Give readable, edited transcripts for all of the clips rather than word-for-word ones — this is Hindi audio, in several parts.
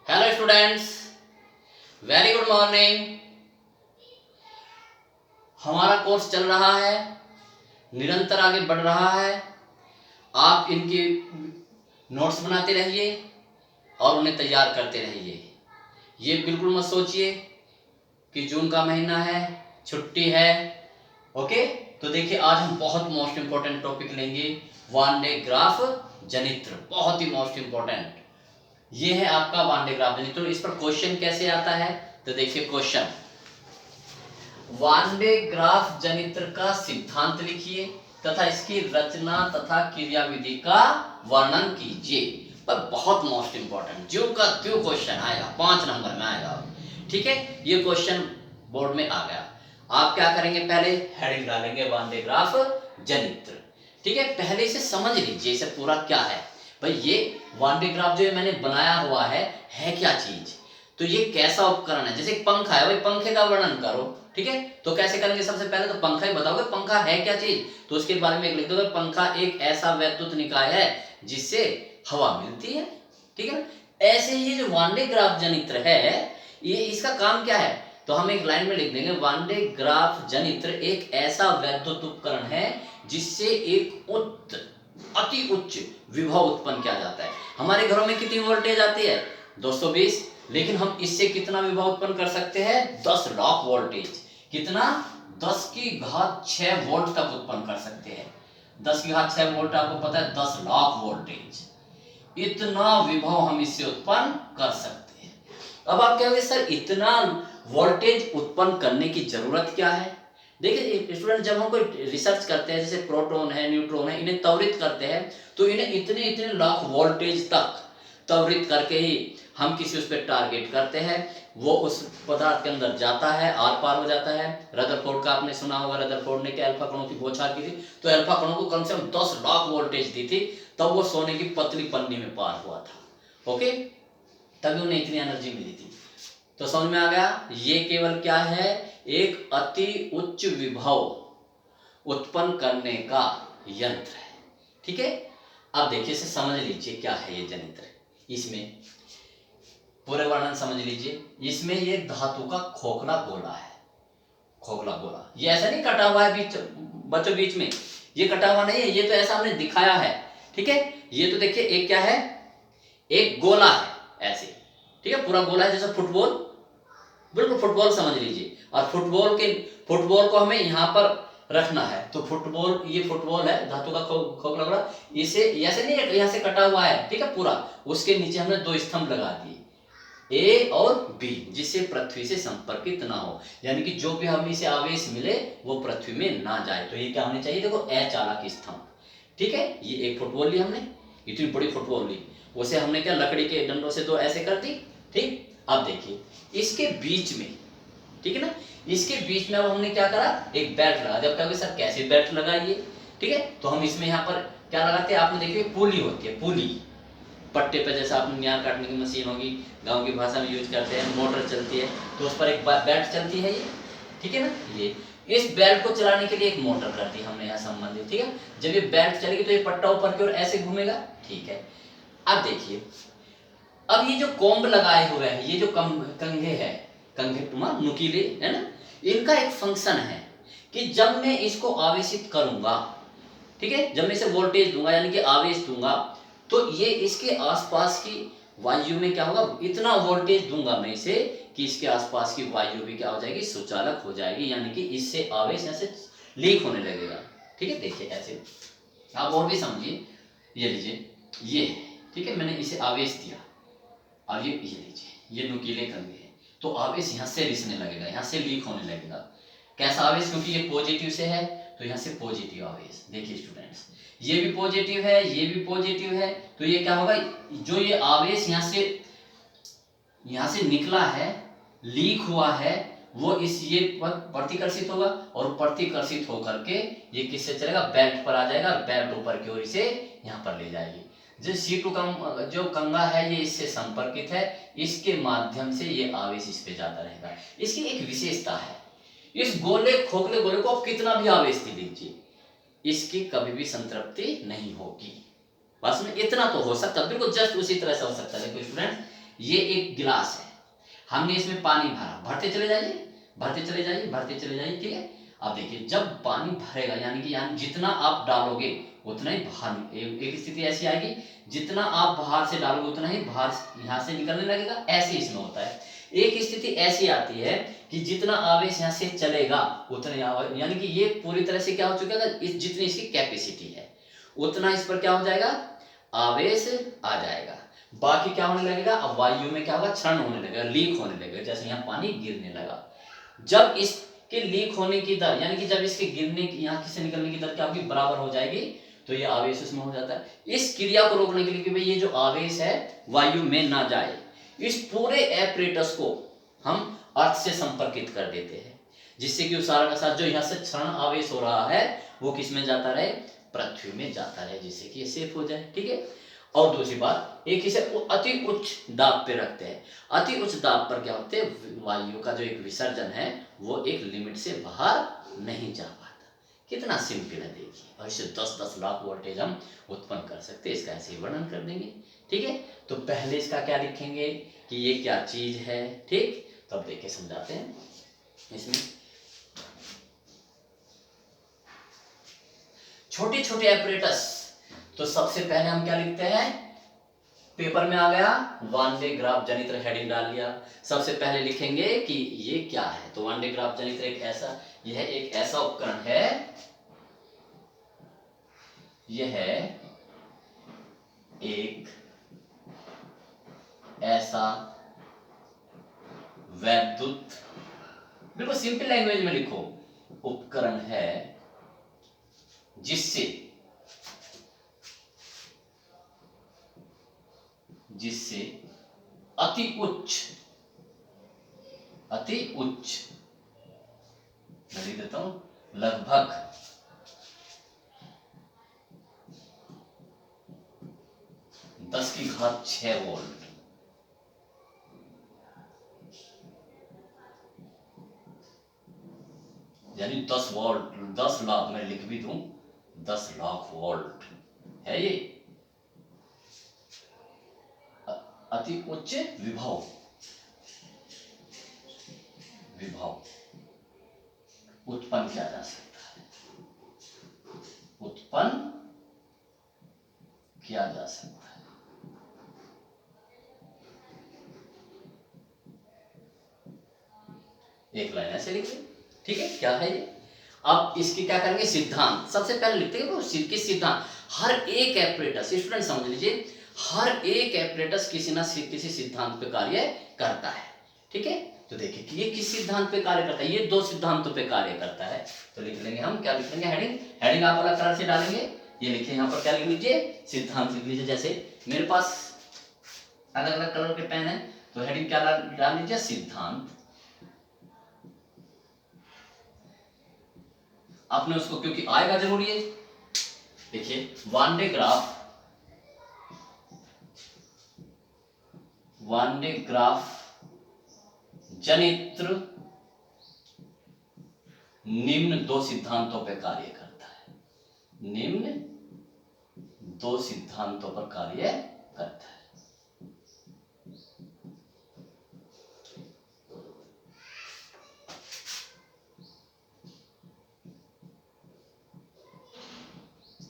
Hello students, very good morning. हमारा कोर्स चल रहा है, निरंतर आगे बढ़ रहा है। आप इनके नोट्स बनाते रहिए और उन्हें तैयार करते रहिए। ये बिल्कुल मत सोचिए कि जून का महीना है, छुट्टी है। ओके, तो देखिए आज हम बहुत मोस्ट इंपॉर्टेंट टॉपिक लेंगे, वन डे ग्राफ जनित्र। बहुत ही मोस्ट इंपॉर्टेंट ये है आपका वन डे ग्राफ जनित्र। इस पर क्वेश्चन कैसे आता है, तो देखिए क्वेश्चन, वन डे ग्राफ जनित्र का सिद्धांत लिखिए तथा इसकी रचना तथा क्रियाविधि का वर्णन कीजिए। पर बहुत मोस्ट इंपॉर्टेंट जो का त्यो क्वेश्चन आएगा, 5 नंबर में आएगा। ठीक है, ये क्वेश्चन बोर्ड में आ गया। आप क्या करेंगे, पहले हेडिंग डालेंगे वन डे ग्राफ जनित्र। ठीक है, पहले इसे समझ लीजिए, इसे पूरा क्या है भाई। ये वन डे ग्राफ जो मैंने बनाया हुआ है क्या चीज, तो ये कैसा उपकरण है। जैसे पंखा है, भाई पंखे का वर्णन करो। ठीक है, तो कैसे करेंगे, सबसे पहले तो पंखा ही बताओगे, पंखा है क्या चीज, तो उसके बारे में लिख दोगे, पंखा एक ऐसा वैद्युत निकाय है जिससे हवा मिलती है। ठीक है ना, ऐसे ही जो वन डे ग्राफ जनित्र है, ये इसका काम क्या है, तो हम एक लाइन में लिख देंगे, वन डे ग्राफ जनित्र एक ऐसा वैद्युत उपकरण है जिससे एक अति उच्च विभव उत्पन्न किया जाता है। हमारे घरों में कितनी वोल्टेज आती है, 220, लेकिन हम इससे कितना विभव उत्पन्न कर सकते हैं, 10 लाख वोल्टेज। कितना, 10 की घात 6 वोल्ट तक उत्पन्न कर सकते हैं। 10 की घात 6 वोल्ट आपको पता है, 10 लाख वोल्टेज। इतना विभव हम इससे उत्पन्न कर सकते हैं। अब आप कहोगे सर इतना वोल्टेज उत्पन्न करने की जरूरत क्या है। देखिए स्टूडेंट, जब हम कोई रिसर्च करते हैं, जैसे प्रोटॉन है, न्यूट्रॉन है, इन्हें त्वरित करते हैं, तो इन्हें इतने इतने लाख वोल्टेज तक त्वरित करके ही हम किसी उस पर टारगेट करते हैं, वो उस पदार्थ के अंदर जाता है, आर पार हो जाता है। रदरफोर्ड का आपने सुना होगा, रदरफोर्ड ने क्या अल्फा कणों की बौछार की थी, तो अल्फा कणों को कम से कम 10 लाख वोल्टेज दी थी, तब वो सोने की पतली पन्नी में पार हुआ था। ओके, तभी उन्हें इतनी एनर्जी मिली थी। तो समझ में आ गया, ये केवल क्या है, एक अति उच्च विभव उत्पन्न करने का यंत्र है। ठीक है, अब देखिए इसे समझ लीजिए क्या है ये जनित्र। इसमें पूरे वर्णन समझ लीजिए। इसमें ये धातु का खोखला गोला है, खोखला गोला। ये ऐसा नहीं कटा हुआ है बीच बच्चों बीच में, ये कटा हुआ नहीं है, ये तो ऐसा हमने दिखाया है। ठीक है, ये तो देखिए एक क्या है, एक गोला है ऐसे। ठीक है, पूरा गोला है जैसे फुटबॉल, बिल्कुल फुटबॉल समझ लीजिए। और फुटबॉल को हमें यहाँ पर रखना है, तो फुटबॉल, ये फुटबॉल है, धातु का खोखला गोला। इसे ऐसे नहीं है, यहाँ से कटा हुआ है, ठीक है पूरा। उसके नीचे हमने 2 स्तंभ लगा दिए, ए और बी, जिससे पृथ्वी से संपर्कित ना हो, यानी कि जो भी हमें इसे आवेश मिले वो पृथ्वी में ना जाए। तो ये क्या होनी चाहिए, देखो अचालक स्तंभ। ठीक है, ये एक फुटबॉल ली हमने, इतनी बड़ी फुटबॉल ली, उसे हमने क्या लकड़ी के डंडों से 2 ऐसे कर दी। ठीक, अब देखिए इसके बीच में, ठीक है ना, इसके बीच में अब हमने क्या करा, एक बेल्ट लगा दिया। अब कहोगे सर कैसे बेल्ट लगाइए, ठीक है, तो हम इसमें यहाँ पर क्या लगाते हैं, आपने देखिए पुली होती है, पुली पट्टे पे, जैसा आपने न्यार काटने की मशीन होगी, गांव की भाषा में यूज करते हैं, मोटर चलती है, तो उस पर एक बेल्ट चलती है ये। ठीक है ना, ये इस बेल्ट को चलाने के लिए एक मोटर कर दी हमने यहाँ संबंधित। ठीक है, जब ये बेल्ट चलेगी तो ये पट्टा ऊपर की ओर ऐसे घूमेगा। ठीक है, अब देखिए, अब ये जो कोम्ब लगाए हुए हैं, ये जो कंघे है, कंघे तुम्हारा नुकीले है ना, इनका एक फंक्शन है कि जब मैं इसको आवेशित करूंगा, ठीक है, जब मैं इसे वोल्टेज दूंगा यानी कि आवेश दूंगा, तो ये इसके आसपास की वायु में क्या होगा, इतना वोल्टेज दूंगा मैं इसे कि इसके आसपास की वायु भी क्या हो जाएगी, सुचालक हो जाएगी, यानी कि इससे आवेश यहाँ से लीक होने लगेगा। ठीक है, देखिए ऐसे आप और भी समझिए, ये लीजिए, ये ठीक है, मैंने इसे आवेश दिया, अब ये लीजिए, ये नुकीले कंघे हैं, तो आवेश यहाँ से रिसने लगेगा, यहाँ से लीक होने लगेगा। कैसा आवेश, क्योंकि ये पॉजिटिव से है तो यहाँ से पॉजिटिव आवेश। देखिए स्टूडेंट्स, ये भी पॉजिटिव है, ये भी पॉजिटिव है, तो ये क्या होगा, जो ये आवेश यहाँ से निकला है, लीक हुआ है, वो इस ये प्रतिकर्षित होगा, और प्रतिकर्षित होकर के ये किससे चलेगा, बेल्ट पर आ जाएगा, और बेल्ट ऊपर की ओर इसे यहाँ पर ले जाएगी। जो C2 जो कंघा है ये इससे संपर्कित है, इसके माध्यम से ये आवेश इस पे जाता रहेगा। इसकी एक विशेषता है, इस खोखले गोले को आप कितना भी आवेश दे दीजिए, इसकी कभी भी संतृप्ति नहीं होगी। बस में इतना तो हो सकता है, बिल्कुल जस्ट उसी तरह से हो सकता है। देखो स्टूडेंट, ये एक गिलास है, हमने इसमें पानी भरा, भरते चले जाइए, भरते चले जाइए, भरते चले जाइए, ठीक है। अब देखिए जब पानी भरेगा यानी कि जितना आप डालोगे उतना ही बाहर, एक स्थिति ऐसी आएगी जितना आप बाहर से डालोगे उतना ही बाहर यहाँ से निकलने लगेगा, ऐसे इसमें होता है। एक स्थिति ऐसी आती है कि जितना आवेश यहाँ से चलेगा उतने यानी कि ये पूरी तरह से क्या हो चुका है, इस जितनी इसकी कैपेसिटी है उतना इस पर क्या हो जाएगा, आवेश आ जाएगा। बाकी क्या होने लगेगा, अब वायु में क्या होगा, क्षरण होने लगेगा, लीक होने लगेगा, जैसे यहाँ पानी गिरने लगा। जब इसके लीक होने की दर यानी कि जब इसके गिरने की यहाँ से निकलने की दर क्या होगी, बराबर हो जाएगी, तो ये आवेश उसमें हो जाता है। इस क्रिया को रोकने के लिए कि भाई ये जो आवेश है वायु में ना जाए, इस पूरे एपरेटस को हम अर्थ से संपर्कित कर देते हैं, जिससे कि उस सारा का साथ जो यहाँ से क्षरण आवेश हो रहा है वो किस में जाता रहे, पृथ्वी में जाता रहे, जिससे कि ये सेफ हो जाए, ठीक है। और दूसरी बात, एक इसे अति उच्च दाब पे रखते हैं। अति उच्च दाब पर क्या होते हैं, वायु का जो एक विसर्जन है वो एक लिमिट से बाहर नहीं जा पाता। कितना सिंपल है देखिए, और इससे 10-10 लाख वोल्टेज हम उत्पन्न कर सकते हैं, इसका ऐसे ही वर्णन कर देंगे, ठीक है। तो पहले इसका क्या लिखेंगे कि ये क्या चीज है, ठीक, तब देखिए समझाते हैं। इसमें छोटे छोटे एपरेटस, तो सबसे पहले हम क्या लिखते हैं, पेपर में आ गया वन डे ग्राफ जनित्र, हेडिंग डाल लिया। सबसे पहले लिखेंगे कि ये क्या है, तो वन डे ग्राफ जनित्र एक ऐसा, यह एक ऐसा उपकरण है, यह एक ऐसा वैद्युत, बिल्कुल सिंपल लैंग्वेज में लिखो, उपकरण है जिससे अति उच्च मैं लिख देता हूं, लगभग 10⁶ वोल्ट, यानी 10 वोल्ट, 10 लाख, मैं लिख भी दूं 10 लाख वोल्ट है ये अति उच्च विभव उत्पन्न किया जा सकता है, उत्पन्न किया जा सकता है। एक लाइन ऐसे लिखिए, ठीक है, क्या है ये। अब इसकी क्या करेंगे, सिद्धांत सबसे पहले लिखते हैं, वो किस सिद्धांत, हर एक एपरेटस, स्टूडेंट समझ लीजिए, हर एक एपरेटस किसी ना किसी सिद्धांत पे कार्य करता है, ठीक है। तो देखिए कि ये किस सिद्धांत पे कार्य करता है, ये 2 सिद्धांतों पे कार्य करता है। तो लिख लेंगे हम, क्या लिख लेंगे, हेडिंग आप अलग कलर से डालेंगे, ये लिखिए यहाँ पर, क्या लिख लीजिए, सिद्धांत लिख लीजिए। जैसे मेरे पास अलग अलग कलर के पेन है, तो हेडिंग क्या डाल लीजिए, सिद्धांत। आपने उसको, क्योंकि आएगा जरूरी है, देखिए वन डे ग्राफ जनित्र निम्न 2 सिद्धांतों पर कार्य करता है, निम्न 2 सिद्धांतों पर कार्य करता है।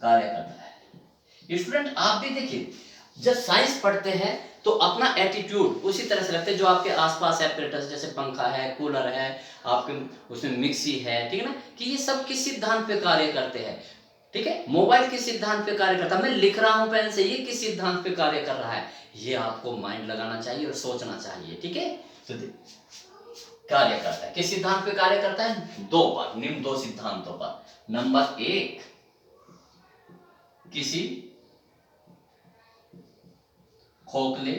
कार्य करता है। स्टूडेंट आप भी देखिए, जब साइंस पढ़ते हैं तो अपना एटीट्यूड उसी तरह से रखते हैं, जो आपके आसपास एपरेटस जैसे पंखा है, कूलर है, आपके उसमें मिक्सी है, ठीक है ना, कि ये सब किस सिद्धांत पे कार्य करते हैं, ठीक है। मोबाइल किस सिद्धांत पे कार्य करता है, मैं लिख रहा हूं पेन से, ये किस सिद्धांत पे कार्य कर रहा है, ये आपको माइंड लगाना चाहिए और सोचना चाहिए, ठीक है। तो कार्य करता है, किस सिद्धांत पे कार्य करता है, 2 पर, निम्न 2 सिद्धांतों पर। नंबर 1, किसी खोखले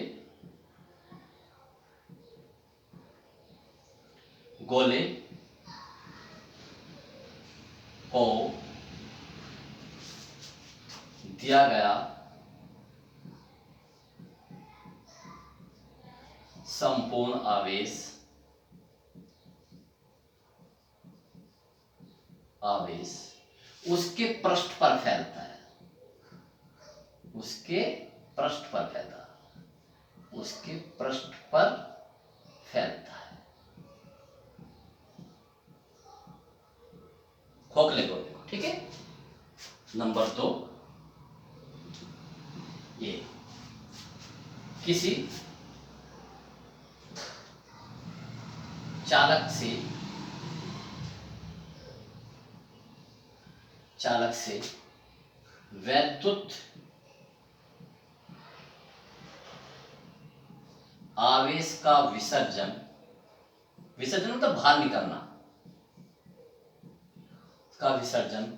गोले को दिया गया संपूर्ण आवेश उसके पृष्ठ पर फैलता है, उसके पृष्ठ पर फैलता है, उसके पृष्ठ पर फैलता है। खोखले गोले को, ठीक है। नंबर 2, ये किसी चालक से वैद्युत आवेश का विसर्जन मतलब बाहर निकलना का विसर्जन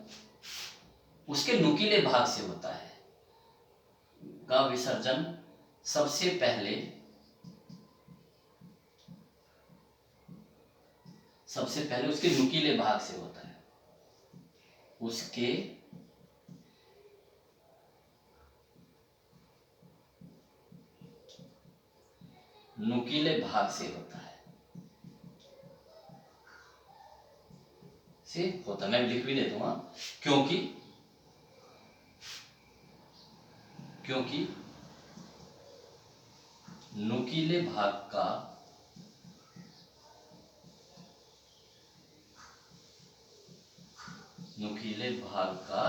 उसके नुकीले भाग से होता है। का विसर्जन सबसे पहले उसके नुकीले भाग से होता है। उसके नुकीले भाग से होता है। मैं लिख भी देता हूं, क्योंकि नुकीले भाग का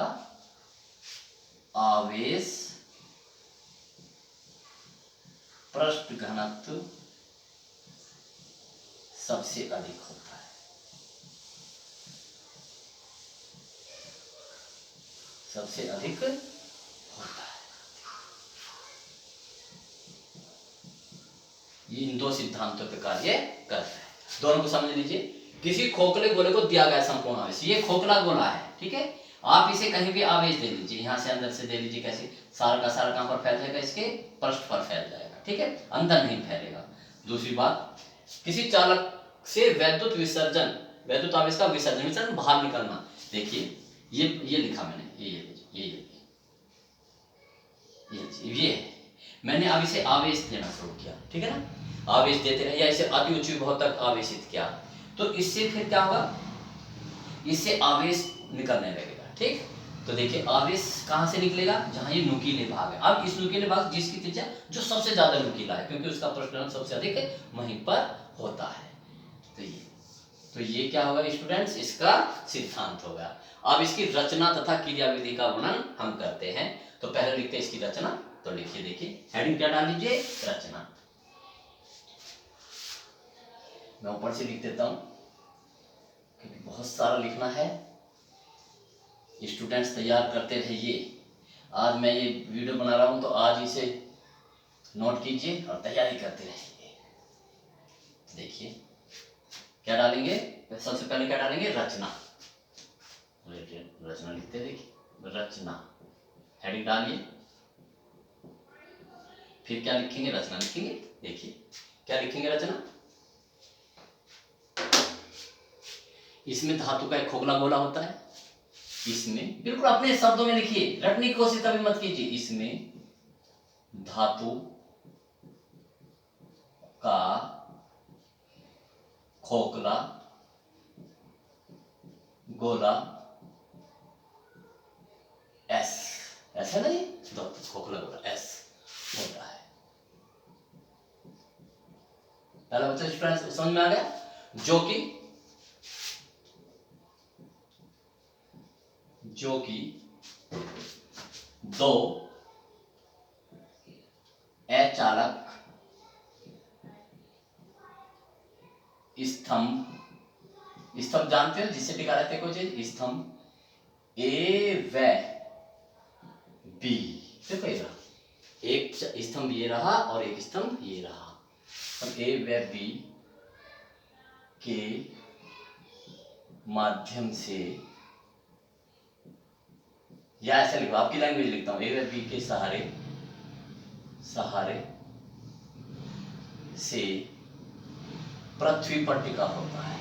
आवेश पृष्ठ घनत्व सबसे अधिक होता है। ये इन दो सिद्धांतों पे कार्य करता है। दोनों को समझ लीजिए। किसी खोखले गोले को दिया गया संपूर्ण आवेश, ये खोखला गोला है, ठीक है। आप इसे कहीं भी आवेश दे लीजिए, यहां से अंदर से दे लीजिए, कैसे सारा का सारा कहां पर फैल जाएगा, इसके पृष्ठ पर फैल जाएगा, ठीक है, अंदर नहीं फैलेगा। दूसरी बात, किसी चालक से वैद्युत आवेश का विसर्जन बाहर निकलना। देखिए ये लिखा मैंने, ये मैंने अब इसे आवेश देना शुरू किया, ठीक है ना। आवेश देते रहे या इसे अति उच्च विभव तक आवेशित किया, तो इससे फिर क्या होगा, इससे आवेश निकलने लगेगा, ठीक। तो देखिए आवेश कहां से निकलेगा, जहां ये नुकीले भाग है। अब इस नुकीले भाग जिसकी त्रिज्या जो सबसे ज्यादा नुकीला है, क्योंकि उसका पृष्ठ सबसे अधिक है, वहीं पर होता है। तो ये क्या होगा स्टूडेंट्स, इसका सिद्धांत होगा। अब इसकी रचना तथा क्रियाविधि का वर्णन हम करते हैं। तो पहले लिखते हैं इसकी रचना। तो लिखिए, देखिए हेडिंग क्या डाल लीजिए, रचना। मैं ऊपर से लिख देता हूं क्योंकि बहुत सारा लिखना है। स्टूडेंट्स तैयार करते रहिए। आज मैं ये वीडियो बना रहा हूं, तो आज इसे नोट कीजिए और तैयारी करते रहिए। देखिए क्या डालेंगे, सबसे पहले क्या डालेंगे, रचना। रचना लिखते, देखिए रचना, हेडिंग डालिए। फिर क्या लिखेंगे, रचना लिखेंगे। देखिए क्या लिखेंगे, रचना। इसमें धातु का एक खोखला गोला होता है। इसमें बिल्कुल अपने शब्दों में लिखिए, रटने की कोशिश कभी मत कीजिए। इसमें धातु का खोखला गोला एस है ना, ये खोखला गोला एस होता है। पहला बच्चा स्टूडेंट समझ में आ गया, जो कि दो अचालक स्तंभ जानते हो, जिससे टिका रहते हैं कोई चीज, स्तंभ ए व बी। देखो ये रहा, एक स्तंभ ये रहा और एक स्तंभ ये रहा। और ए व बी के माध्यम से, या ऐसे लिखो, आपकी लैंग्वेज लिखता हूं, ए व बी के सहारे से पृथ्वी पर टिका होता है।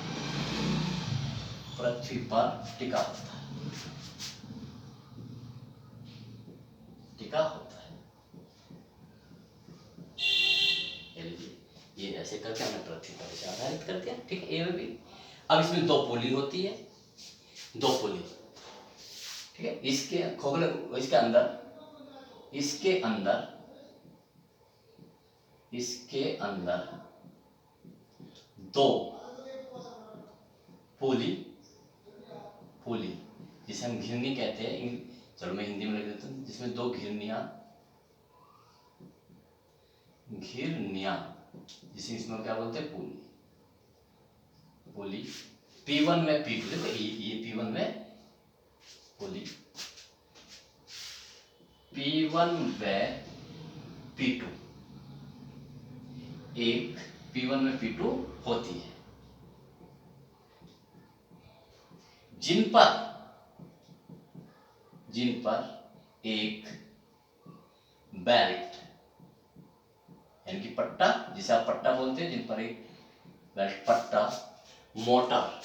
पृथ्वी पर टिका होता है, ये ऐसे करके हमने पृथ्वी पर इसे आधारित कर दिया, ठीक है, ए व बी। अब इसमें दो पुली होती है, ठीक है। इसके खोखले, इसके अंदर इसके अंदर दो पुली पुली जिसे हम घिरनी कहते हैं, चलो मैं हिंदी में लिख देता हूँ, जिसमें दो घिरनियां जिसे इसमें क्या बोलते हैं, पुली पुली P1 में P2, देखो ये P1 में पुली, P1 व P2, एक P1 में P2 होती है, जिन पर एक बेल्ट यानी कि पट्टा, जिसे आप पट्टा बोलते हैं, जिन पर एक बेल्ट पट्टा मोटर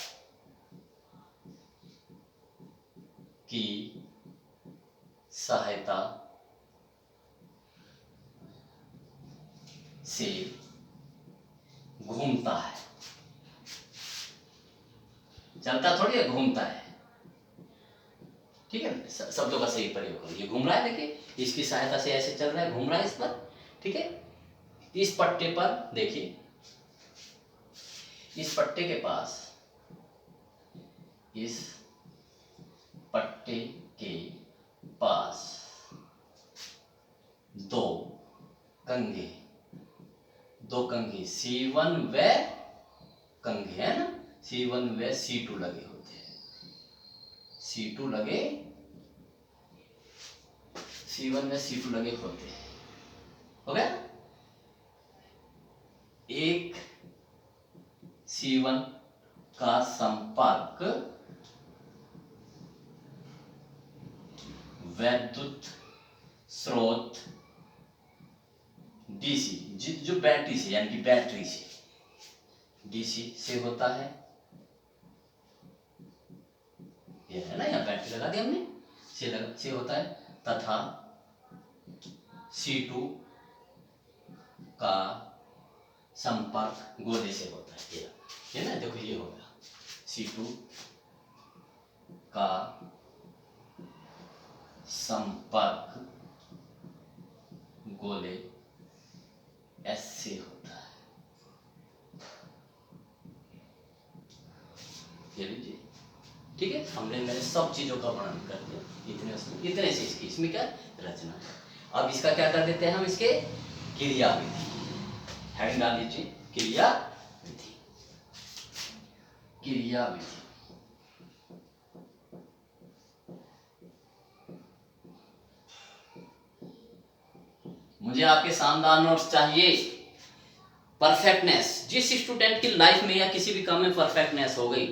की सहायता से घूमता है, चलता थोड़ी है, घूमता है, ठीक है। शब्दों का सही प्रयोग करो, ये घूम रहा है, देखिए इसकी सहायता से ऐसे चल रहा है, घूम रहा है इस पर, ठीक है। इस पट्टे पर देखिए, इस पट्टे के पास, इस पट्टे के पास दो कंघे C1 व कंघे है ना, C1 व C2 लगे होते हैं, C1 व C2 लगे होते हैं, हो गया। एक C1 का संपर्क विद्युत स्रोत DC, जो बैटरी से यानी कि बैटरी से DC से होता है, ये है ना, यहाँ बैटरी लगा दी हमने, से होता है, तथा C2 का संपर्क गोले से होता है, ये ना, देखो ये हो गया, C2 का संपर्क गोले S से होता है, ये लीजिए, ठीक है। मैंने सब चीजों का वर्णन कर दिया, इतने से इसमें क्या रचना है। अब इसका क्या कर देते हैं हम, इसके क्रियाविधि, हेडिंग डाल लीजिए, क्रियाविधि। मुझे आपके शानदार नोट्स चाहिए, परफेक्टनेस। जिस स्टूडेंट की लाइफ में या किसी भी काम में परफेक्टनेस हो गई,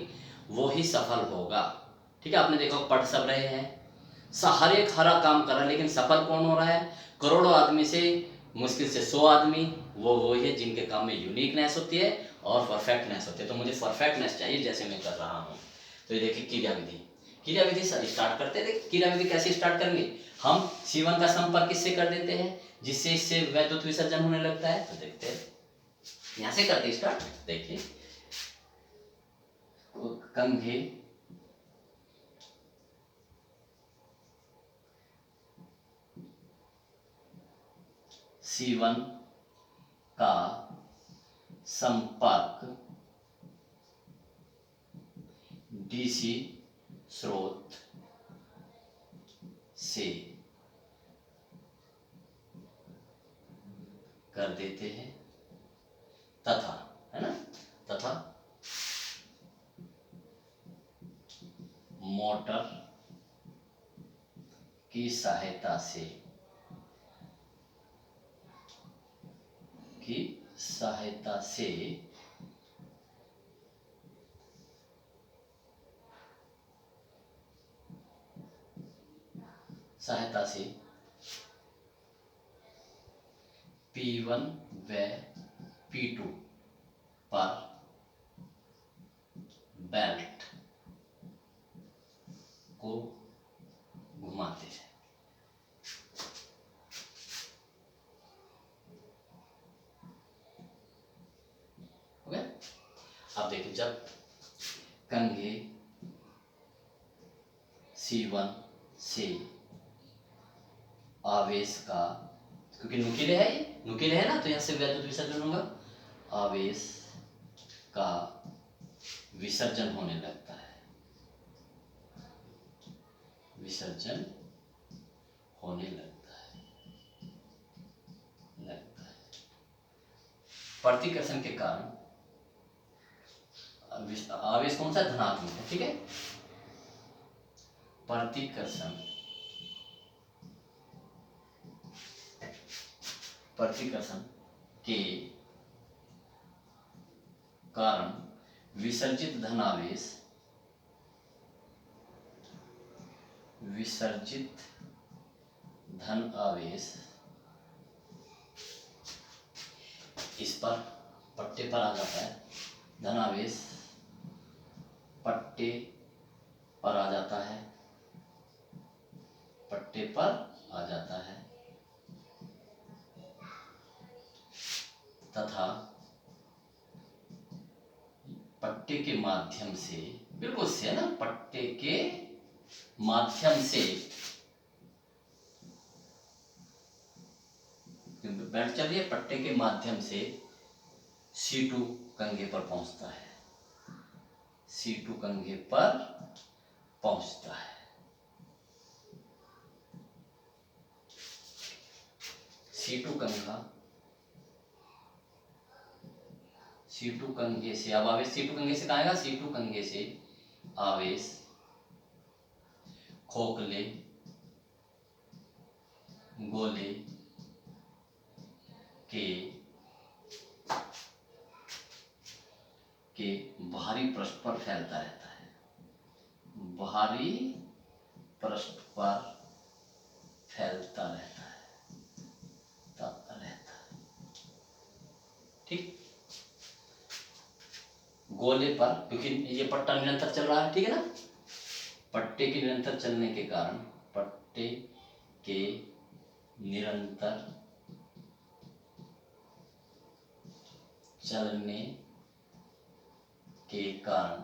वो ही सफल होगा, ठीक है। आपने देखा पढ़ सब रहे हैं, हर एक हरा काम कर रहा है, लेकिन सफल कौन हो रहा है, करोड़ों आदमी से मुश्किल से 100 आदमी, वो है जिनके काम में यूनिकनेस होती है और परफेक्टनेस होती है। तो मुझे परफेक्टनेस चाहिए, जैसे मैं कर रहा हूँ। तो ये देखिए क्रियाविधि स्टार्ट करते हैं। देखिए क्रियाविधि कैसे स्टार्ट करेंगे, हम C1 का संपर्क किससे कर देते हैं, जिससे इससे विद्युत विसर्जन होने लगता है। तो देखते हैं, यहां से करते स्टार्ट, देखिए कंघे C1 का संपर्क DC स्रोत से कर देते हैं, तथा, है ना, तथा मोटर की सहायता से P1 व P2 पर बेल्ट को घुमाते हैं। हो गया। अब देखिए, जब कंघे C1 से आवेश का क्योंकि नुकीले है, ये नुकीले है ना, तो यहाँ से वैद्युत विसर्जन होगा, आवेश का विसर्जन होने लगता है, विसर्जन होने लगता है। प्रतिकर्षण के कारण आवेश कौन सा, धनात्मक है, ठीक है। प्रतिकर्षण के कारण विसर्जित धन आवेश इस पर पट्टे पर आ जाता है, धन आवेश पट्टे पर आ जाता है, पट्टे पर आ जाता है तथा पट्टे के माध्यम से, बिल्कुल से है ना, पट्टे के माध्यम से बैठ चल रही है, पट्टे के माध्यम से C2 कंघे पर पहुंचता है, C2 कंघे पर पहुंचता है। C2 कंघे से, अब आवेश C2 कंघे से कहाँ आएगा, C2 कंघे से आवेश खोखले गोले के बाहरी पृष्ठ पर फैलता रहता है, बाहरी पृष्ठ पर फैलता रहता है, ठीक। गोले पर, क्योंकि ये पट्टा निरंतर चल रहा है, ठीक है ना, पट्टे के निरंतर चलने के कारण, पट्टे के निरंतर चलने के कारण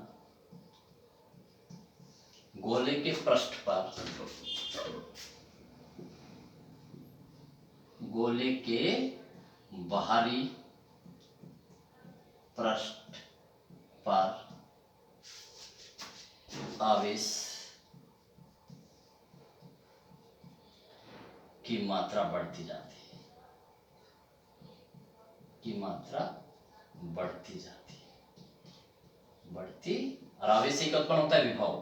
गोले के पृष्ठ पर, गोले के बाहरी पृष्ठ पर आवेश की मात्रा बढ़ती जाती है, की मात्रा बढ़ती जाती है, बढ़ती, और आवेश से क्या उत्पन्न होता है, विभव,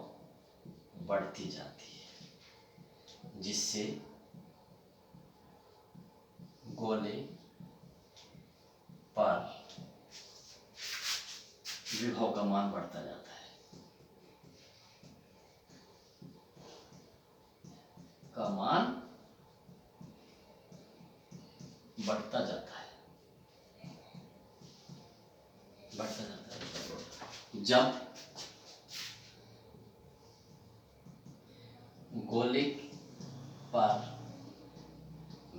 बढ़ती जाती है, जिससे गोले पर विभव का मान बढ़ता जाता है, का मान बढ़ता जाता है, बढ़ता जाता है। जब गोले पर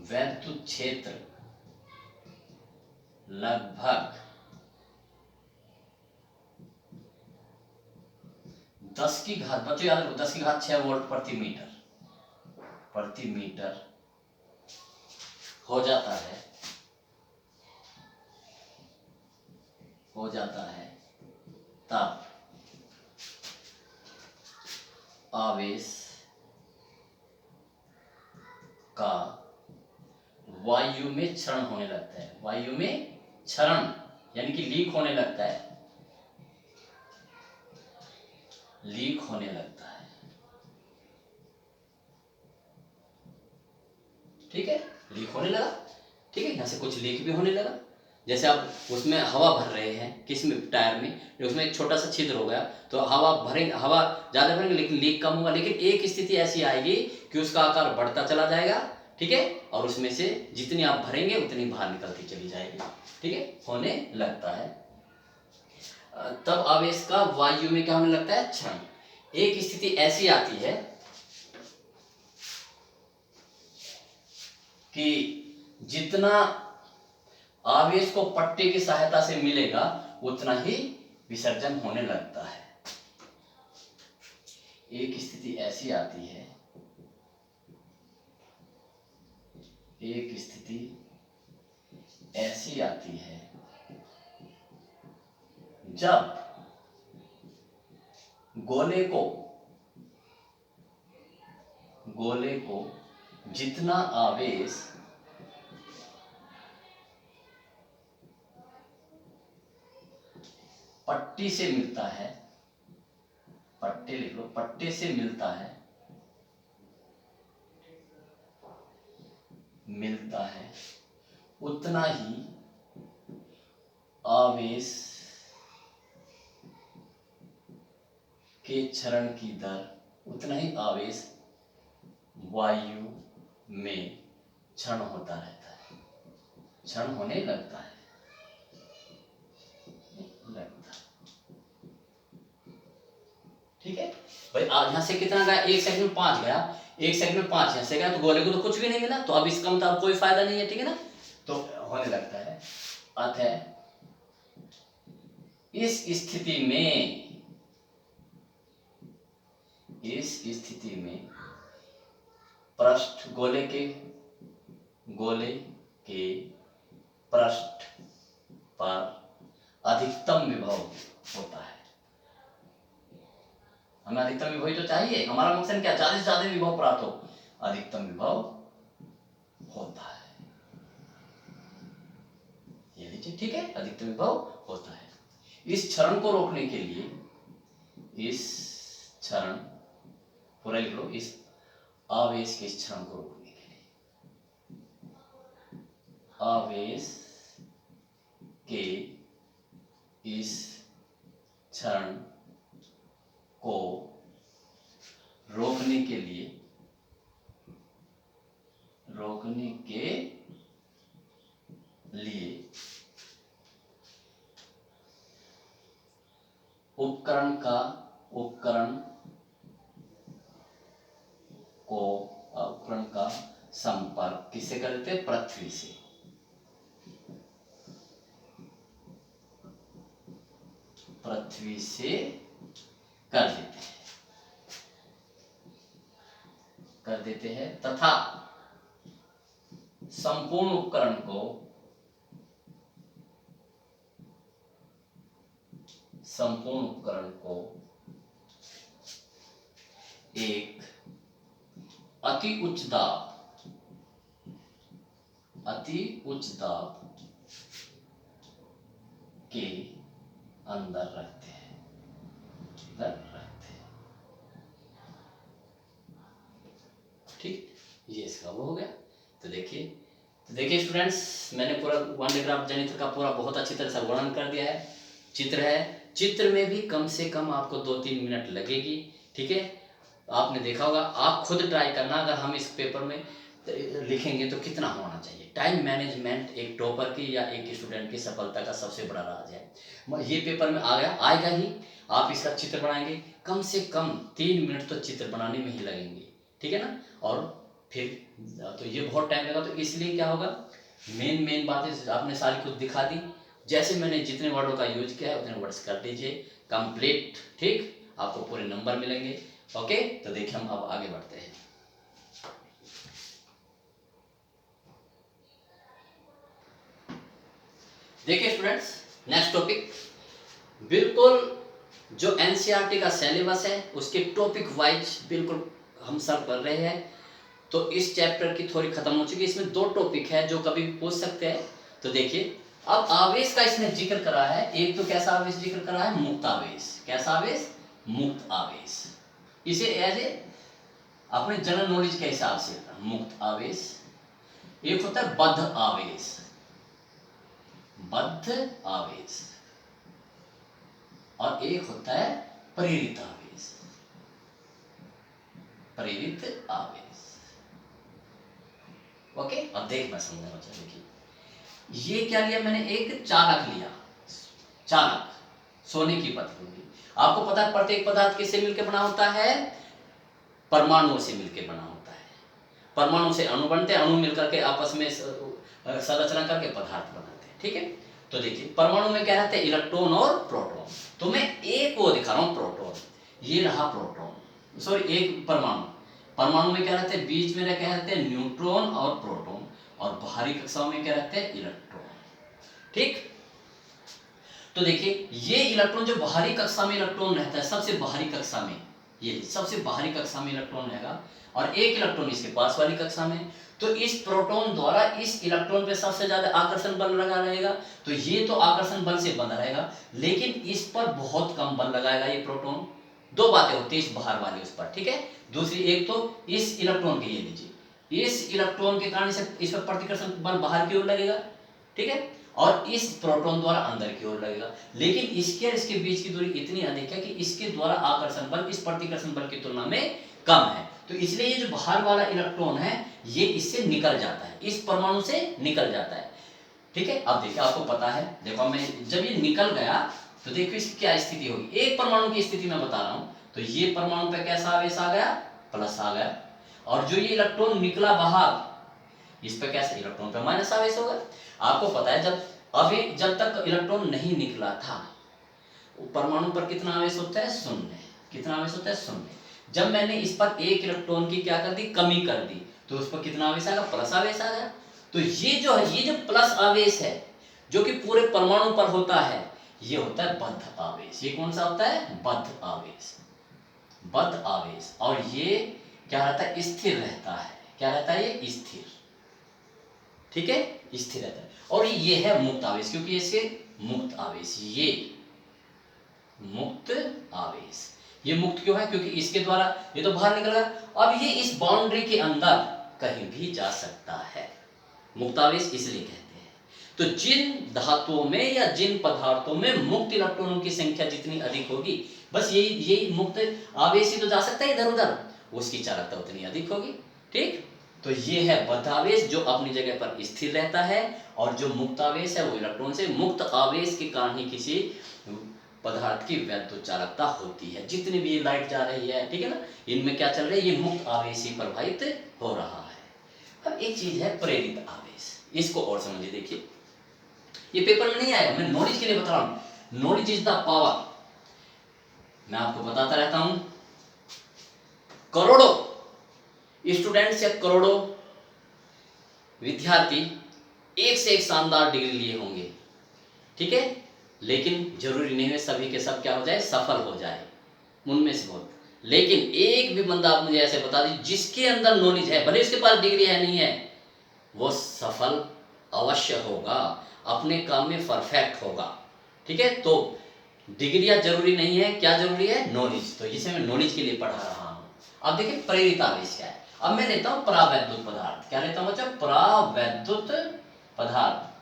वैद्युत क्षेत्र लगभग 10 की घात, बच्चों याद रखो, 10 की घात 6 वोल्ट प्रति मीटर हो जाता है, तब आवेश का वायु में क्षरण होने लगता है, वायु में क्षरण यानी कि लीक होने लगता है, लीक होने लगता है, ठीक है, लीक होने लगा, ठीक है, यहाँ से कुछ लीक भी होने लगा, जैसे आप उसमें हवा भर रहे हैं, किस में, टायर में, उसमें एक छोटा सा छिद्र हो गया, तो हवा भरेंगे, हवा ज़्यादा भरेंगे लेकिन लीक कम होगा, लेकिन एक स्थिति ऐसी आएगी कि उसका आकार बढ़ता चला जाएगा, ठीक है, और उसमें से जितनी आप भरेंगे उतनी बाहर निकलती चली जाएगी, ठीक है, होने लगता है। तब आवेश का वायु में क्या होने लगता है, क्षरण। एक स्थिति ऐसी आती है कि जितना आवेश को पट्टे की सहायता से मिलेगा उतना ही विसर्जन होने लगता है। एक स्थिति ऐसी आती है, एक स्थिति ऐसी आती है जब गोले को जितना आवेश पट्टी से मिलता है, पट्टे लिख लो, पट्टे से मिलता है उतना ही आवेश के क्षरण की दर, उतना ही आवेश वायु में क्षरण होता रहता है, क्षरण होने लगता है। ठीक है भाई, यहां से कितना गया, 1 सेकंड में 5 गया, 1 सेकंड में 5 यहां से गया, तो गोले को तो कुछ भी नहीं मिला, तो अब इसका मतलब कोई फायदा नहीं है। ठीक है ना, तो होने लगता है। अतः इस स्थिति में पृष्ठ, गोले के पृष्ठ पर अधिकतम विभव होता है। हमें अधिकतम विभव तो चाहिए, हमारा मकसद क्या, ज्यादा से ज्यादा विभव प्राप्त हो, अधिकतम विभव होता है, ये लीजिए। ठीक है, अधिकतम विभव होता है। इस क्षरण को रोकने के लिए, इस क्षरण पूरा लिख लो, इस आवेश के क्षरण को रोकने के लिए, आवेश के इस क्षरण को रोकने के लिए उपकरण का संपर्क किससे कर देते हैं, पृथ्वी से। पृथ्वी से कर देते हैं तथा संपूर्ण उपकरण को एक अति उच्च दाब के अंदर रखते हैं। ठीक, ये इसका वो हो गया। तो देखिए स्टूडेंट्स, मैंने पूरा वन डायग्राफ जनित्र का पूरा बहुत अच्छी तरह से वर्णन कर दिया है। चित्र है, चित्र में भी कम से कम आपको 2-3 मिनट लगेगी। ठीक है, आपने देखा होगा, आप खुद ट्राई करना, अगर हम इस पेपर में लिखेंगे तो कितना होना चाहिए। टाइम मैनेजमेंट एक टॉपर की या एक स्टूडेंट की सफलता का सबसे बड़ा राज है। ये पेपर में आएगा ही। आप इसका चित्र बनाएंगे, कम से कम 3 मिनट तो चित्र बनाने में ही लगेंगे। ठीक है ना, और फिर तो ये बहुत टाइम लगा, तो इसलिए क्या होगा, मेन बातें आपने सारी कुछ दिखा दी। जैसे मैंने जितने वर्डों का यूज किया है उतने वर्ड्स कर दीजिए कंप्लीट। ठीक, आपको पूरे नंबर मिलेंगे। ओके, तो देखिए हम अब आगे बढ़ते हैं। देखिए स्टूडेंट्स, नेक्स्ट टॉपिक, बिल्कुल जो एनसीईआरटी का सिलेबस है उसके टॉपिक वाइज बिल्कुल हम सब कर रहे हैं। तो इस चैप्टर की थोड़ी खत्म हो चुकी है, इसमें 2 टॉपिक है जो कभी पूछ सकते हैं। तो देखिए, अब आवेश का इसने जिक्र करा है। एक तो कैसा आवेश जिक्र करा है, मुक्त आवेश। कैसा आवेश, मुक्त आवेश। इसे एज ए अपने जनरल नॉलेज के हिसाब से मुक्त आवेश। एक होता है बद्ध आवेश, और एक होता है प्रेरित आवेश। ओके, अब देख मैं समझाना चाहूँ। देखिए ये क्या लिया मैंने, एक चालक लिया, चालक सोने की पत्थर होगी। आपको पता है प्रत्येक पदार्थ किससे मिलकर बना होता है, परमाणुओं से मिलकर बना होता है। परमाणु से अणु बनते हैं, अणु मिलकर के आपस में संरचना करके पदार्थ बनाते हैं। ठीक है, तो देखिए परमाणु में क्या रहते हैं, इलेक्ट्रॉन और प्रोटॉन। तो मैं एक वो दिखा रहा हूँ, प्रोटॉन, ये रहा प्रोटॉन, सॉरी एक परमाणु। परमाणु में क्या रहते हैं, बीच में क्या रहते हैं न्यूट्रॉन और प्रोटॉन। और बाहरी कक्षाओं में क्या रहते हैं, इलेक्ट्रॉन। ठीक, तो देखिए ये इलेक्ट्रॉन जो बाहरी कक्षा में इलेक्ट्रॉन रहता है, सबसे बाहरी कक्षा में, ये सबसे बाहरी कक्षा में इलेक्ट्रॉन रहेगा और एक इलेक्ट्रॉन इसके पास वाली कक्षा में, तो इस प्रोटॉन द्वारा इस इलेक्ट्रॉन पे सबसे ज्यादा आकर्षण बल लगा रहेगा, तो ये तो आकर्षण बल से बंधा रहेगा, लेकिन इस पर बहुत कम बल लगाएगा ये प्रोटॉन। दो बातें होती है इस बाहर वाले उस पर, ठीक है। दूसरी, एक तो इस इलेक्ट्रॉन के, ये लीजिए, इस इलेक्ट्रॉन के कारण इस पर प्रतिकर्षण बल बाहर की ओर लगेगा, ठीक है, और इस प्रोटॉन द्वारा अंदर की ओर लगेगा। लेकिन इसके और इसके बीच की दूरी इतनी अधिक है कि इसके द्वारा आकर्षण बल इस प्रतिकर्षण बल की तुलना में कम है, तो इसलिए ये जो बाहर वाला इलेक्ट्रॉन है ये इससे निकल जाता है, इस परमाणु से निकल जाता है, ठीक है। अब देखिए आपको पता है, देखो मैं जब ये निकल गया तो देखो इसकी क्या स्थिति होगी। एक परमाणु की स्थिति मैं बता रहा हूं, तो ये परमाणु पे कैसा आवेश आ गया, प्लस आ गया, और जो ये इलेक्ट्रॉन निकला बाहर, इस पे कैसा, इलेक्ट्रॉन पे माइनस आवेश होगा। आपको पता है जब तक इलेक्ट्रॉन नहीं निकला था, परमाणु पर कितना आवेश होता है, शून्य। कितना आवेश होता है, शून्य। जब मैंने इस पर एक इलेक्ट्रॉन की क्या कर दी, कमी कर दी, तो उस पर कितना आवेश आएगा, प्लस आवेश आ गया। तो ये जो है, ये जो प्लस आवेश है जो कि पूरे परमाणु पर होता है, ये होता है बद्ध आवेश। ये कौन सा होता है, बद्ध आवेश, बद्ध आवेश। और ये क्या रहता है, स्थिर रहता है। क्या रहता है, ये स्थिर, ठीक है, स्थिर रहता है। और ये है मुक्त आवेश, क्योंकि इसके मुक्त आवेश, ये मुक्त आवेश। ये मुक्त क्यों है, क्योंकि इसके द्वारा ये तो बाहर निकल गया, अब ये इस बाउंड्री के अंदर कहीं भी जा सकता है। मुक्त आवेश इसलिए कहते हैं। तो जिन धातुओं में या जिन पदार्थों में मुक्त इलेक्ट्रॉनों की संख्या जितनी अधिक होगी, बस यही मुक्त आवेश ही तो जा सकता है इधर उधर, उसकी चालकता उतनी अधिक होगी, ठीक। तो ये है बद्ध आवेश जो अपनी जगह पर स्थिर रहता है, और जो मुक्त आवेश है वो इलेक्ट्रॉन से, मुक्त आवेश के कारण ही किसी पदार्थ की वैद्युत चालकता होती है। जितनी भी लाइट जा रही है, ठीक है ना, इनमें क्या चल रहा है, ये मुक्त आवेश ही प्रभावित हो रहा है। अब एक चीज है प्रेरित आवेश, इसको और समझिए। देखिए ये पेपर में नहीं आएगा, मैं नॉलेज के लिए बता रहा हूं। Knowledge is the power. मैं आपको बताता रहता हूं, करोड़ों स्टूडेंट्स या करोड़ों विद्यार्थी एक से एक शानदार डिग्री लिए होंगे, ठीक है, लेकिन जरूरी नहीं है सभी के सब क्या हो जाए, सफल हो जाए, उनमें से बहुत। लेकिन एक भी बंदा आप मुझे ऐसे बता दीजिए जिसके अंदर नॉलेज है, भले उसके पास डिग्री है नहीं है, वो सफल अवश्य होगा, अपने काम में परफेक्ट होगा, ठीक है। तो डिग्रियां जरूरी नहीं है, क्या जरूरी है, नॉलेज। तो इसे मैं नॉलेज के लिए पढ़ा रहा हूं। अब देखिए प्रेरित आवेश क्या है। अब मैं लेता हूं परावैद्युत पदार्थ। क्या लेता हूं बच्चा, परावैद्युत पदार्थ।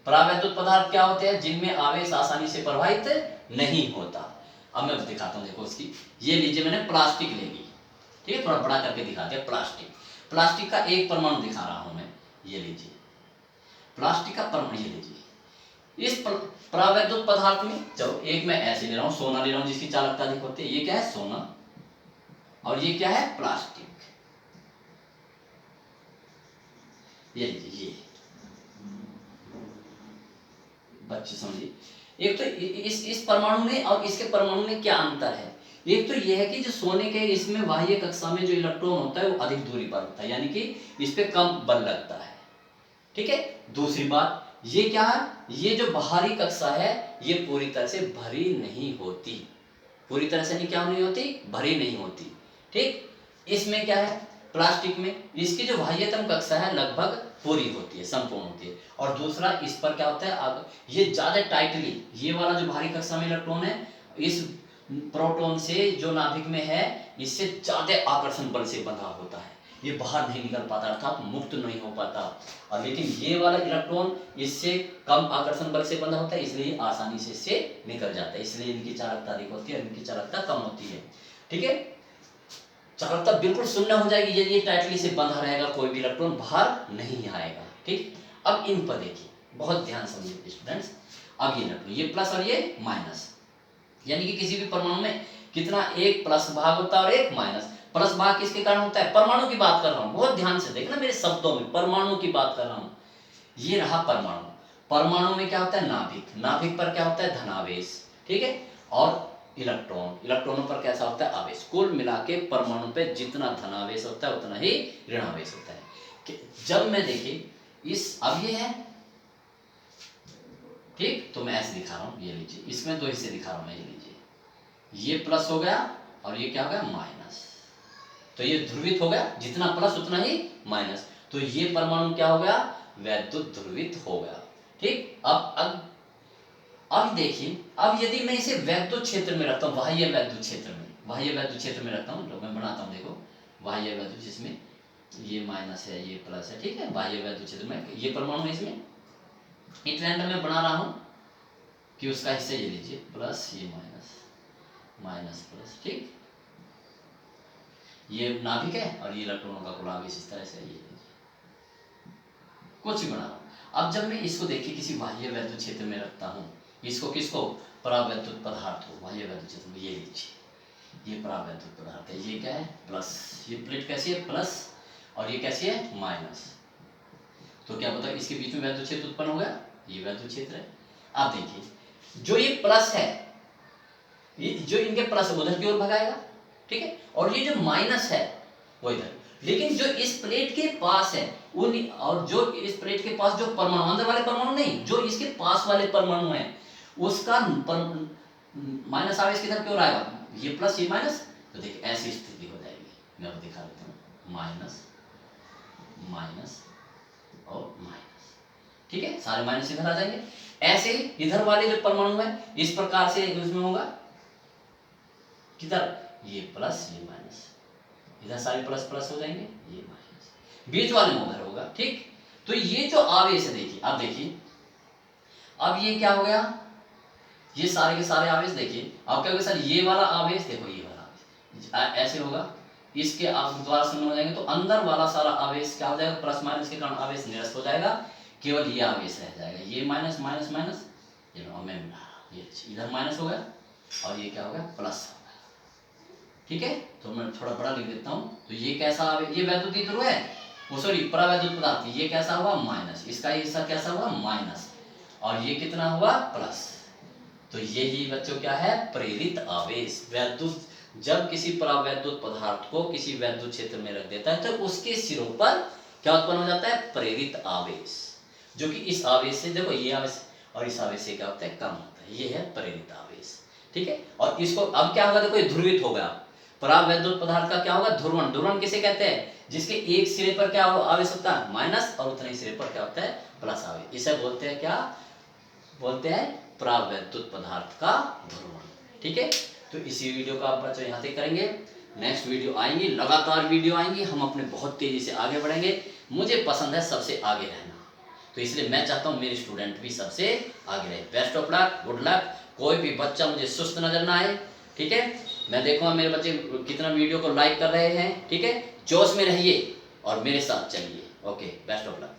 परावैद्युत पदार्थ क्या होते हैं, जिनमें आवेश आसानी से प्रवाहित नहीं होता। अब मैं दिखाता हूं, देखो इसकी, ये लीजिए मैंने प्लास्टिक ले ली, ठीक है, थोड़ा बड़ा करके दिखाते हैं। प्लास्टिक, प्लास्टिक का एक परमाणु दिखा रहा हूं मैं, ये लीजिए प्लास्टिक का परमाणु, ये लीजिए। इस परावैद्युत पदार्थ में, चलो एक मैं ऐसे ले रहा हूं, सोना ले रहा हूं जिसकी चालकता अधिक होती है। ये क्या है, सोना, और ये क्या है, प्लास्टिक। ये लीजिए, ये बच्चे समझिए, एक तो इस परमाणु में और इसके परमाणु में क्या अंतर है। एक तो यह है कि जो सोने के इसमें बाह्य कक्षा में जो इलेक्ट्रॉन होता है वो अधिक दूरी पर होता है, यानी कि इस पे कम बल लगता है, ठीक है। दूसरी बात ये क्या है, ये जो बाहरी कक्षा है ये पूरी तरह से भरी नहीं होती, पूरी तरह से नहीं क्या नहीं होती, भरी नहीं होती, ठीक। इसमें क्या है, प्लास्टिक में इसकी जो बाह्यतम कक्षा है लगभग पूरी होती है, संपूर्ण होती है। और दूसरा इस पर क्या होता है, अब ये ज्यादा टाइटली, ये वाला जो बाहरी कक्षा में इलेक्ट्रॉन है इस प्रोटॉन से जो नाभिक में है इससे ज्यादा आकर्षण बल से बंधा होता है, ये बाहर नहीं निकल पाता, अर्थात मुक्त नहीं हो पाता। और लेकिन ये वाला इलेक्ट्रॉन इससे कम आकर्षण बल से बंधा होता है, इसलिए आसानी से इससे निकल जाता है, इसलिए इनकी चालकता अधिक होती है और इनकी चालकता कम होती है, ठीक है। चालकता बिल्कुल शून्य हो जाएगी यदि ये टाइटली से बंधा रहेगा, कोई भी इलेक्ट्रॉन बाहर नहीं आएगा, ठीक। अब इन पर देखिए, बहुत ध्यान समझिए स्टूडेंट्स। अब ये इलेक्ट्रॉन, ये प्लस और ये माइनस, यानी कि किसी भी परमाणु में कितना, एक प्लस भाग होता है और एक माइनस। प्लस भाग किसके कारण होता है, परमाणु की बात कर रहा हूं, बहुत ध्यान से देखना मेरे शब्दों में, परमाणु की बात कर रहा हूं। ये रहा परमाणु, परमाणु में क्या होता है, नाभिक, नाभिक पर क्या होता है, धनावेश, ठीक है। और इलेक्ट्रॉन, इलेक्ट्रॉनों पर कैसा होता है, आवेश। कुल मिला के परमाणु पे जितना धनावेश होता है उतना ही ऋणावेश होता है। जब मैं देखिए इस अब ये है, ठीक, तो मैं ऐसे दिखा रहा हूं, ये लीजिए, इसमें दो हिस्से दिखा रहा हूं मैं, ये लीजिए, ये प्लस हो गया और ये क्या हो गया माइनस, तो ये ध्रुवित हो गया, जितना प्लस उतना ही माइनस, तो ये परमाणु क्या हो गया, वैद्युत ध्रुवित हो गया, ठीक। अब देखिए, अब यदि मैं इसे वैद्युत क्षेत्र में रखता हूँ, बाह्य वैद्युत क्षेत्र में, बाह्य वैद्युत क्षेत्र में रखता हूँ, तो मैं बनाता हूँ, देखो बाह्य वैद्युत, जिसमें ये माइनस है ये प्लस है, ठीक है, बाह्य वैद्युत क्षेत्र में ये परमाणु है, इसमें एक रैंडम में बना रहा हूँ कि उसका हिस्सा ये लीजिए, प्लस ये माइनस, माइनस प्लस, ठीक, ये नाभिक है और ये इलेक्ट्रॉनों का कुल आवेश इस तरह से, ये कुछ भी बना रहा हूं। अब जब मैं इसको देखिए किसी बाह्य वैद्युत क्षेत्र में रखता हूँ, इसको किसको, परावैद्युत पदार्थ हो बाह्य वैद्युत क्षेत्र में, ये लीजिए, ये परावैद्युत पदार्थ है, ये क्या है प्लस, ये प्लेट कैसी है प्लस, और ये कैसी है माइनस, तो क्या पता इसके बीच में वैद्युत क्षेत्र उत्पन्न हो गया, ये वैद्युत क्षेत्र है। आप देखिए जो ये प्लस है, ये जो इनके प्लस उधर की ओर भगाएगा, ठीक है, और ये जो माइनस है वो इधर, लेकिन जो इस प्लेट के पास है उन, और जो इस प्लेट के पास जो परमाणु, अंदर वाले परमाणु नहीं, जो इसके पास वाले परमाणु है उसका माइनस आवेश किधर की ओर आएगा, ये प्लस ये माइनस, तो देखिए ऐसी स्थिति हो जाएगी, मैं आपको दिखा देता हूँ, माइनस माइनस और माइनस, ठीक है, सारे माइनस इधर आ जाएंगे, ऐसे इधर वाले जो परमाणु है इस प्रकार से उसमें होगा, किधर ये प्लस ये माइनस, इधर सारे प्लस प्लस हो जाएंगे, ये माइनस, बीच वाले में उधर होगा, ठीक। तो ये जो आवेश है देखिए, अब देखिए, अब ये क्या हो गया, ये सारे के सारे आवेश देखिए, अब क्या होगा सर, ये वाला आवेश देखो, ये वाला आवेश ऐसे होगा, इसके आप द्वारा शून्य हो जाएंगे, तो अंदर वाला सारा आवेश क्या हो जाएगा, प्लस माइनस के कारण आवेश निरस्त हो जाएगा, केवल ये आवेश रह जाएगा, ये माइनस माइनस माइनस, ये इधर माइनस हो गया और ये क्या हो गया प्लस, ठीक है। तो मैं थोड़ा बड़ा लिख देता हूं, तो ये कैसा आवेश, ये वैद्युत ध्रुव है, वो सॉरी परावैद्युत पदार्थ, ये कैसा हुआ माइनस, इसका हिस्सा कैसा हुआ माइनस, और ये कितना हुआ प्लस, तो यही बच्चों क्या है प्रेरित आवेश। वैद्युत जब किसी परावैद्युत पदार्थ को किसी वैद्युत क्षेत्र में रख देता है तो उसके सिरों पर क्या उत्पन्न हो जाता है, प्रेरित आवेश, जो कि इस आवेश से, देखो ये आवेश और इस आवेश से क्या होता है कम होता है, ये है प्रेरित आवेश, ठीक है। और इसको अब क्या होगा, देखो ये ध्रुवित हो गया, परावैद्युत पदार्थ का क्या होगा ध्रुवण, ध्रुवण किसे कहते हैं, जिसके एक सिरे पर क्या आवेश होता है माइनस और उतने सिरे पर क्या होता है प्लस आवेश, इसे बोलते हैं क्या, बोलते हैं परावैद्युत पदार्थ का ध्रुवण, ठीक है। तो इसी वीडियो का आप बच्चों यहाँ तक करेंगे, नेक्स्ट वीडियो आएंगी, लगातार वीडियो आएंगी, हम अपने बहुत तेजी से आगे बढ़ेंगे, मुझे पसंद है सबसे आगे रहना, तो इसलिए मैं चाहता हूँ मेरे स्टूडेंट भी सबसे आगे रहे। Best of luck, good luck, कोई भी बच्चा मुझे सुस्त नजर ना आए, ठीक है। मैं देखूंगा मेरे बच्चे कितना वीडियो को लाइक कर रहे हैं, ठीक है, जोश में रहिए और मेरे साथ चलिए, ओके, बेस्ट ऑफ लक।